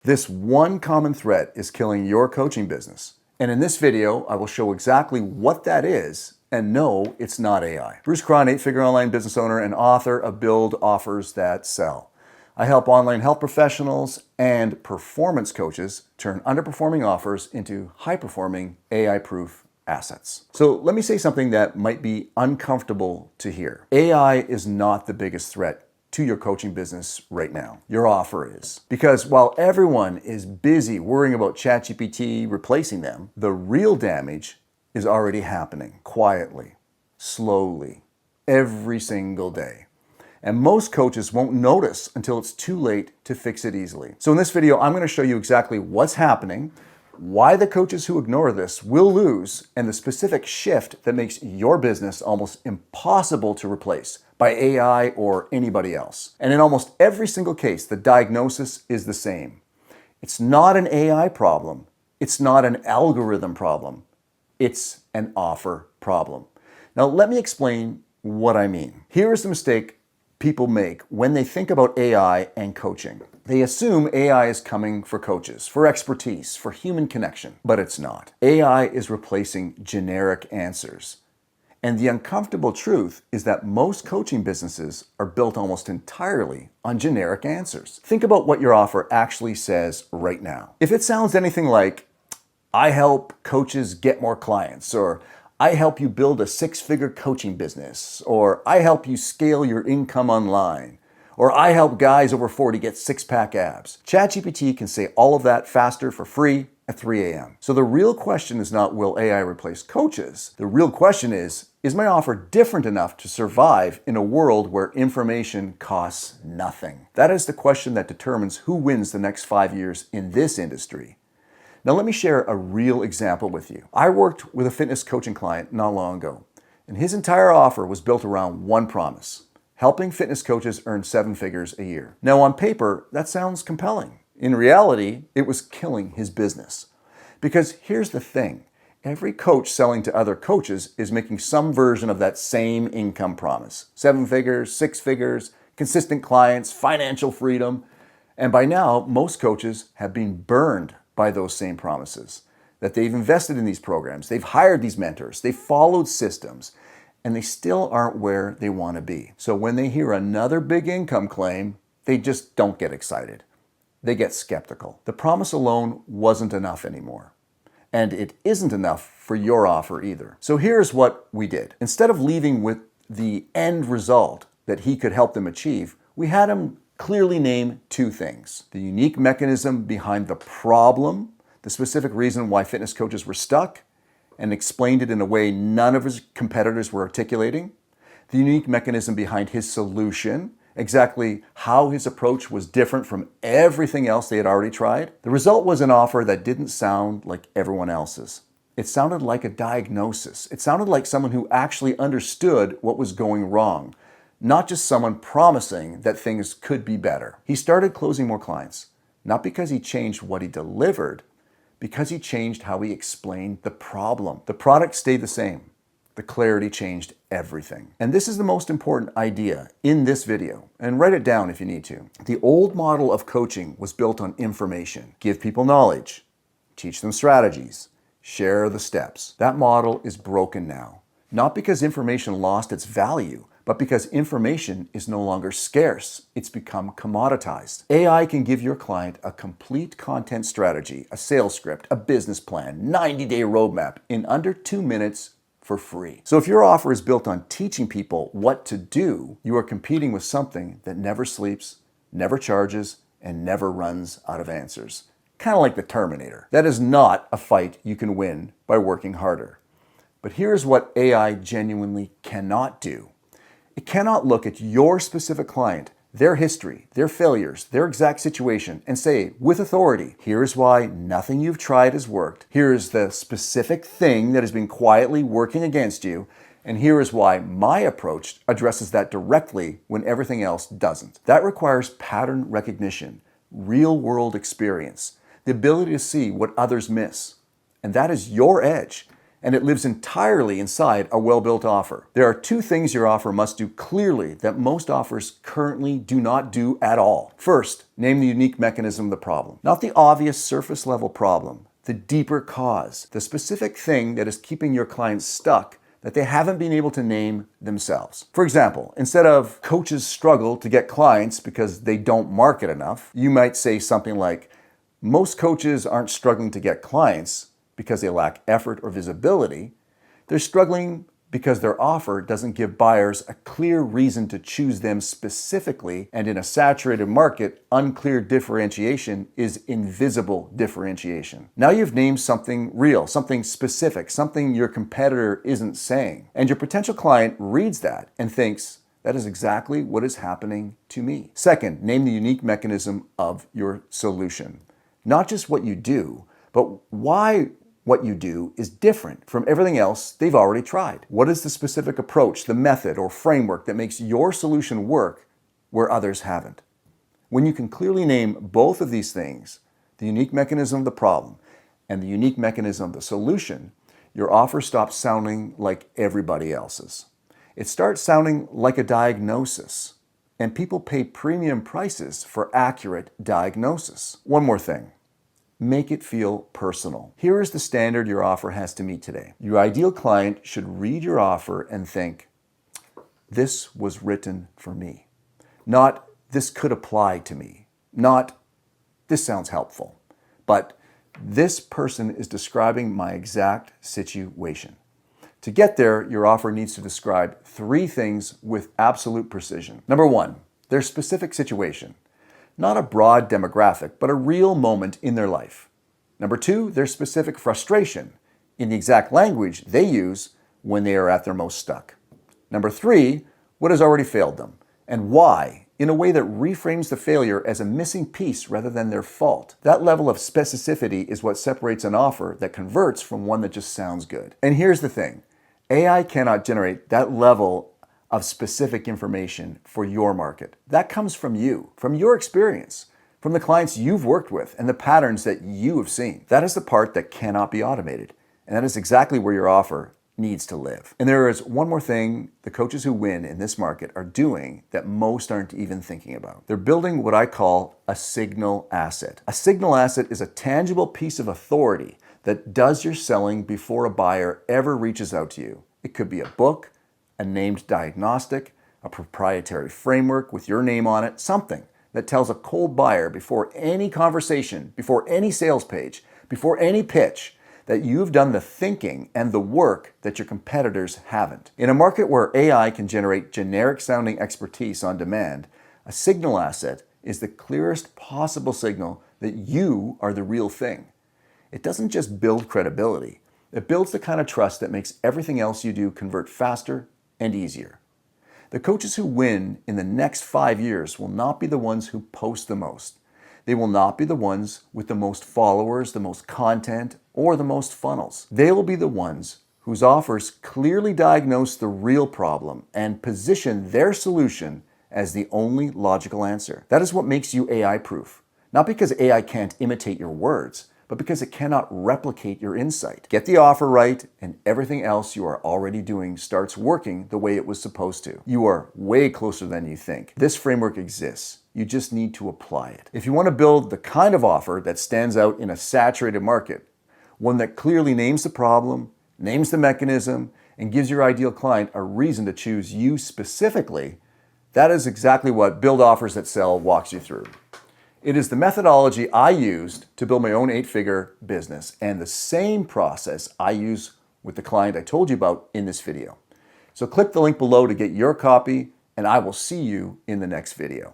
This one common threat is killing your coaching business. And in this video, I will show exactly what that is, and no, it's not AI. Bruce Cron, 8-figure online business owner and author of Build Offers That Sell. I help online health professionals and performance coaches turn underperforming offers into high-performing AI-proof assets. So let me say something that might be uncomfortable to hear. AI is not the biggest threat to your coaching business right now. Your offer is. Because while everyone is busy worrying about ChatGPT replacing them, the real damage is already happening quietly, slowly, every single day. And most coaches won't notice until it's too late to fix it easily. So in this video, I'm going to show you exactly what's happening, why the coaches who ignore this will lose, and the specific shift that makes your business almost impossible to replace by AI or anybody else. And in almost every single case, the diagnosis is the same. It's not an AI problem. It's not an algorithm problem. It's an offer problem. Now, let me explain what I mean. Here is the mistake people make when they think about AI and coaching. They assume AI is coming for coaches, for expertise, for human connection, but it's not. AI is replacing generic answers. And the uncomfortable truth is that most coaching businesses are built almost entirely on generic answers. Think about what your offer actually says right now. If it sounds anything like, I help coaches get more clients, or I help you build a 6-figure coaching business, or I help you scale your income online, or I help guys over 40 get 6-pack abs. ChatGPT can say all of that faster for free at 3 a.m. So the real question is not, will AI replace coaches? The real question is my offer different enough to survive in a world where information costs nothing? That is the question that determines who wins the next 5 years in this industry. Now let me share a real example with you. I worked with a fitness coaching client not long ago, and his entire offer was built around one promise: helping fitness coaches earn 7 figures a year. Now on paper, that sounds compelling. In reality, it was killing his business. Because here's the thing, every coach selling to other coaches is making some version of that same income promise. 7 figures, 6 figures, consistent clients, financial freedom. And by now, most coaches have been burned by those same promises. That they've invested in these programs, they've hired these mentors, they've followed systems, and they still aren't where they want to be. So when they hear another big income claim, they just don't get excited. They get skeptical. The promise alone wasn't enough anymore. And it isn't enough for your offer either. So here's what we did. Instead of leaving with the end result that he could help them achieve, we had him clearly name 2 things: the unique mechanism behind the problem, the specific reason why fitness coaches were stuck, and explained it in a way none of his competitors were articulating, the unique mechanism behind his solution, exactly how his approach was different from everything else they had already tried. The result was an offer that didn't sound like everyone else's. It sounded like a diagnosis. It sounded like someone who actually understood what was going wrong, not just someone promising that things could be better. He started closing more clients, not because he changed what he delivered, because he changed how he explained the problem. The product stayed the same. The clarity changed everything. And this is the most important idea in this video, and write it down if you need to. The old model of coaching was built on information. Give people knowledge, teach them strategies, share the steps. That model is broken now, not because information lost its value, but because information is no longer scarce. It's become commoditized. AI can give your client a complete content strategy, a sales script, a business plan, 90-day roadmap in under 2 minutes for free. So if your offer is built on teaching people what to do, you are competing with something that never sleeps, never charges, and never runs out of answers. Kind of like the Terminator. That is not a fight you can win by working harder. But here's what AI genuinely cannot do. It cannot look at your specific client, their history, their failures, their exact situation, and say, with authority, here's why nothing you've tried has worked. Here's the specific thing that has been quietly working against you, and here is why my approach addresses that directly when everything else doesn't. That requires pattern recognition, real-world experience, the ability to see what others miss. And that is your edge. and it lives entirely inside a well-built offer. There are two things your offer must do clearly that most offers currently do not do at all. First, name the unique mechanism of the problem. Not the obvious surface level problem, the deeper cause, the specific thing that is keeping your clients stuck that they haven't been able to name themselves. For example, instead of coaches struggle to get clients because they don't market enough, you might say something like, most coaches aren't struggling to get clients because they lack effort or visibility. They're struggling because their offer doesn't give buyers a clear reason to choose them specifically, and in a saturated market, unclear differentiation is invisible differentiation. Now you've named something real, something specific, something your competitor isn't saying, and your potential client reads that and thinks, that is exactly what is happening to me. Second, name the unique mechanism of your solution. Not just what you do, but why what you do is different from everything else they've already tried. What is the specific approach, the method or framework that makes your solution work where others haven't? When you can clearly name both of these things, the unique mechanism of the problem and the unique mechanism of the solution, your offer stops sounding like everybody else's. It starts sounding like a diagnosis, and people pay premium prices for accurate diagnosis. One more thing. Make it feel personal. Here is the standard your offer has to meet today. Your ideal client should read your offer and think, this was written for me. Not, this could apply to me. Not, this sounds helpful. But, this person is describing my exact situation. To get there, your offer needs to describe three things with absolute precision. Number one, their specific situation. Not a broad demographic, but a real moment in their life. Number two, their specific frustration in the exact language they use when they are at their most stuck. Number three, what has already failed them and why, in a way that reframes the failure as a missing piece rather than their fault. That level of specificity is what separates an offer that converts from one that just sounds good. And here's the thing, AI cannot generate that level of specific information for your market. That comes from you, from your experience, from the clients you've worked with and the patterns that you have seen. That is the part that cannot be automated. And that is exactly where your offer needs to live. And there is one more thing the coaches who win in this market are doing that most aren't even thinking about. They're building what I call a signal asset. A signal asset is a tangible piece of authority that does your selling before a buyer ever reaches out to you. It could be a book, a named diagnostic, a proprietary framework with your name on it, something that tells a cold buyer before any conversation, before any sales page, before any pitch, that you've done the thinking and the work that your competitors haven't. In a market where AI can generate generic sounding expertise on demand, a signal asset is the clearest possible signal that you are the real thing. It doesn't just build credibility, it builds the kind of trust that makes everything else you do convert faster and easier. The coaches who win in the next 5 years will not be the ones who post the most. They will not be the ones with the most followers, the most content, or the most funnels. They will be the ones whose offers clearly diagnose the real problem and position their solution as the only logical answer. That is what makes you AI-proof. Not because AI can't imitate your words, but because it cannot replicate your insight. Get the offer right, and everything else you are already doing starts working the way it was supposed to. You are way closer than you think. This framework exists. You just need to apply it. If you want to build the kind of offer that stands out in a saturated market, one that clearly names the problem, names the mechanism, and gives your ideal client a reason to choose you specifically, that is exactly what Build Offers That Sell walks you through. It is the methodology I used to build my own 8-figure business and the same process I use with the client I told you about in this video. So click the link below to get your copy, and I will see you in the next video.